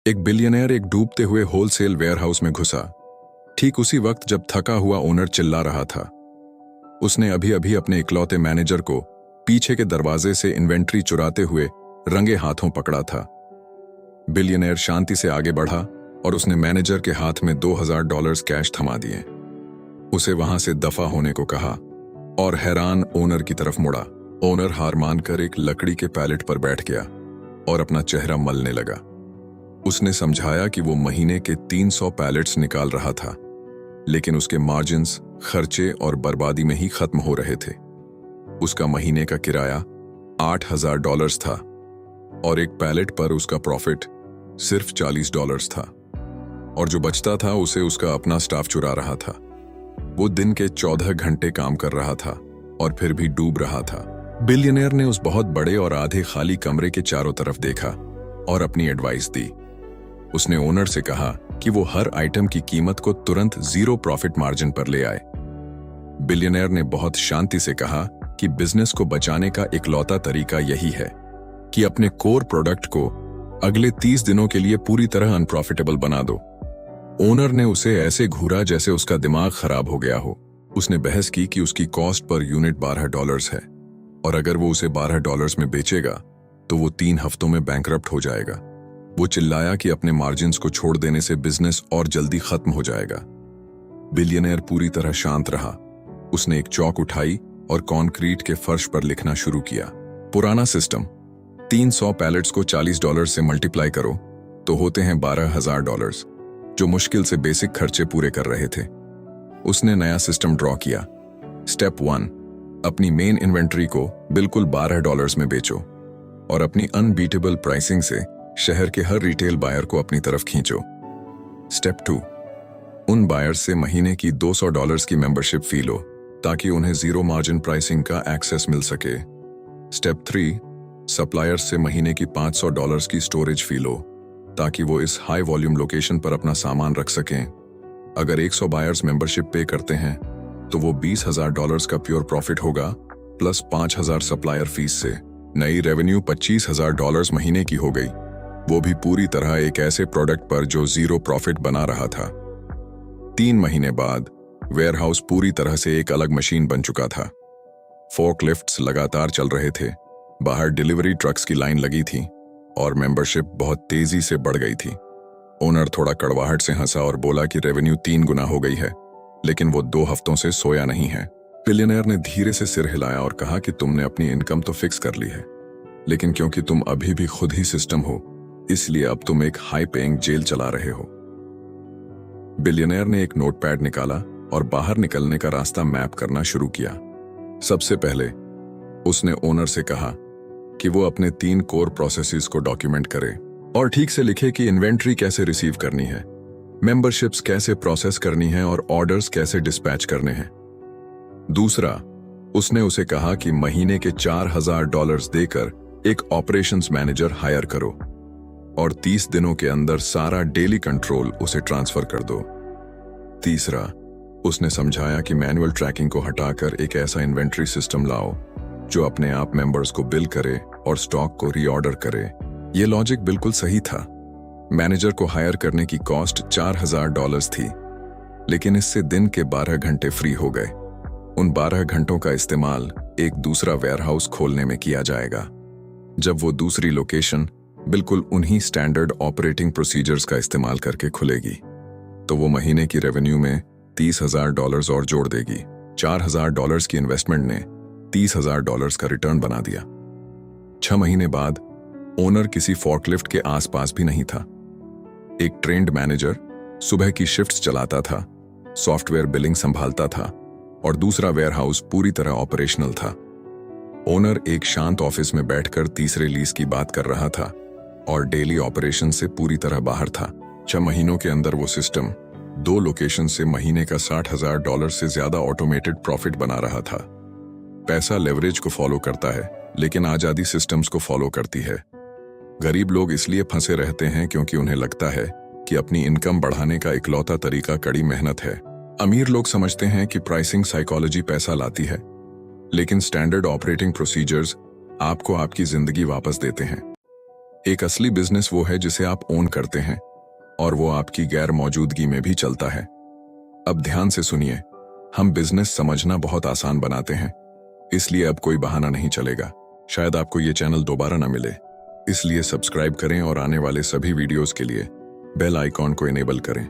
एक बिलियनर एक डूबते हुए होलसेल वेयरहाउस में घुसा। ठीक उसी वक्त जब थका हुआ ओनर चिल्ला रहा था। उसने अभी अभी अपने इकलौते मैनेजर को पीछे के दरवाजे से इन्वेंट्री चुराते हुए रंगे हाथों पकड़ा था। बिलियनर शांति से आगे बढ़ा और उसने मैनेजर के हाथ में $2000 कैश थमा दिए। उसे वहां से दफा होने को कहा और हैरान ओनर की तरफ मुड़ा। ओनर हार मानकर एक लकड़ी के पैलेट पर बैठ गया और अपना चेहरा मलने लगा। उसने समझाया कि वो महीने के 300 पैलेट्स निकाल रहा था, लेकिन उसके मार्जिन्स खर्चे और बर्बादी में ही खत्म हो रहे थे। उसका महीने का किराया $8000 था और एक पैलेट पर उसका प्रॉफिट सिर्फ $40 था, और जो बचता था उसे उसका अपना स्टाफ चुरा रहा था। वो दिन के 14 घंटे काम कर रहा था और फिर भी डूब रहा था। बिलियनर ने उस बहुत बड़े और आधे खाली कमरे के चारों तरफ देखा और अपनी एडवाइस दी। उसने ओनर से कहा कि वो हर आइटम की कीमत को तुरंत 0 प्रॉफिट मार्जिन पर ले आए। बिलियनर ने बहुत शांति से कहा कि बिजनेस को बचाने का इकलौता तरीका यही है कि अपने कोर प्रोडक्ट को अगले 30 दिनों के लिए पूरी तरह अनप्रॉफिटेबल बना दो। ओनर ने उसे ऐसे घूरा जैसे उसका दिमाग खराब हो गया हो। उसने बहस की कि उसकी कॉस्ट पर यूनिट $12 है और अगर वो उसे $12 में बेचेगा तो वो 3 हफ्तों में बैंकरप्ट हो जाएगा। वो चिल्लाया कि अपने मार्जिन्स को छोड़ देने से बिजनेस और जल्दी खत्म हो जाएगा। बिलियनर पूरी तरह शांत रहा। उसने एक चौक उठाई और कंक्रीट के फर्श पर लिखना शुरू किया। पुराना सिस्टम, 300 पैलेट्स को $40 से मल्टीप्लाई करो तो होते हैं $12000, जो मुश्किल से बेसिक खर्चे पूरे कर रहे थे। उसने नया सिस्टम ड्रॉ किया। स्टेप 1, अपनी मेन इन्वेंट्री को बिल्कुल $12 में बेचो और अपनी अनबीटेबल प्राइसिंग से शहर के हर रिटेल बायर को अपनी तरफ खींचो। स्टेप 2, उन बायर्स से महीने की $200 की मेंबरशिप फी लो ताकि उन्हें 0 मार्जिन प्राइसिंग का एक्सेस मिल सके। स्टेप 3, सप्लायर्स से महीने की $500 की स्टोरेज फी लो ताकि वो इस हाई वॉल्यूम लोकेशन पर अपना सामान रख सकें। अगर 100 बायर्स मेंबरशिप पे करते हैं तो वो $20000 का प्योर प्रॉफिट होगा, प्लस 5000 सप्लायर फीस से नई रेवेन्यू $25000 महीने की हो गई, वो भी पूरी तरह एक ऐसे प्रोडक्ट पर जो 0 प्रॉफिट बना रहा था। 3 महीने बाद वेयरहाउस पूरी तरह से एक अलग मशीन बन चुका था। फोर्कलिफ्ट्स लगातार चल रहे थे, बाहर डिलीवरी ट्रक्स की लाइन लगी थी और मेंबरशिप बहुत तेजी से बढ़ गई थी। ओनर थोड़ा कड़वाहट से हंसा और बोला कि रेवेन्यू 3 गुना हो गई है, लेकिन वो 2 हफ्तों से सोया नहीं है। बिलियनर ने धीरे से सिर हिलाया और कहा कि तुमने अपनी इनकम तो फिक्स कर ली है, लेकिन क्योंकि तुम अभी भी खुद ही सिस्टम हो, इसलिए अब तुम एक हाई पेइंग जेल चला रहे हो। बिलियनर ने एक नोटपैड निकाला और बाहर निकलने का रास्ता मैप करना शुरू किया। सबसे पहले उसने ओनर से कहा कि वो अपने 3 कोर प्रोसेसेस को डॉक्यूमेंट करे और ठीक से लिखे कि इन्वेंट्री कैसे रिसीव करनी है, मेंबरशिप्स कैसे प्रोसेस करनी है और ऑर्डर्स कैसे डिस्पैच करने हैं। दूसरा, उसने उसे कहा कि महीने के $4000 देकर एक ऑपरेशंस मैनेजर हायर करो और 30 दिनों के अंदर सारा डेली कंट्रोल उसे ट्रांसफर कर दो। तीसरा, उसने समझाया कि मैनुअल ट्रैकिंग को हटाकर एक ऐसा इन्वेंट्री सिस्टम लाओ जो अपने आप मेंबर्स को बिल करे और स्टॉक को रीऑर्डर करे। ये लॉजिक बिल्कुल सही था। मैनेजर को हायर करने की कॉस्ट $4000 थी, लेकिन इससे दिन के 12 घंटे फ्री हो गए। उन 12 घंटों का इस्तेमाल एक दूसरा वेयरहाउस खोलने में किया जाएगा। जब वो दूसरी लोकेशन बिल्कुल उन्हीं स्टैंडर्ड ऑपरेटिंग प्रोसीजर्स का इस्तेमाल करके खुलेगी, तो वो महीने की रेवेन्यू में $30000 और जोड़ देगी। $4000 की इन्वेस्टमेंट ने $30000 का रिटर्न बना दिया। 6 महीने बाद ओनर किसी फोर्कलिफ्ट के आसपास भी नहीं था। एक ट्रेंड मैनेजर सुबह की शिफ्ट्स चलाता था, सॉफ्टवेयर बिलिंग संभालता था और दूसरा वेयरहाउस पूरी तरह ऑपरेशनल था। ओनर एक शांत ऑफिस में बैठकर तीसरे लीज की बात कर रहा था और डेली ऑपरेशन से पूरी तरह बाहर था। 6 महीनों के अंदर वो सिस्टम 2 लोकेशन से महीने का $60000 से ज्यादा ऑटोमेटेड प्रॉफिट बना रहा था। पैसा लेवरेज को फॉलो करता है, लेकिन आजादी सिस्टम्स को फॉलो करती है। गरीब लोग इसलिए फंसे रहते हैं क्योंकि उन्हें लगता है कि अपनी इनकम बढ़ाने का इकलौता तरीका कड़ी मेहनत है। अमीर लोग समझते हैं कि प्राइसिंग साइकोलॉजी पैसा लाती है, लेकिन स्टैंडर्ड ऑपरेटिंग प्रोसीजर्स आपको आपकी जिंदगी वापस देते हैं। एक असली बिजनेस वो है जिसे आप ओन करते हैं और वो आपकी गैर मौजूदगी में भी चलता है। अब ध्यान से सुनिए, हम बिजनेस समझना बहुत आसान बनाते हैं, इसलिए अब कोई बहाना नहीं चलेगा। शायद आपको ये चैनल दोबारा ना मिले, इसलिए सब्सक्राइब करें और आने वाले सभी वीडियोस के लिए बेल आइकॉन को इनेबल करें।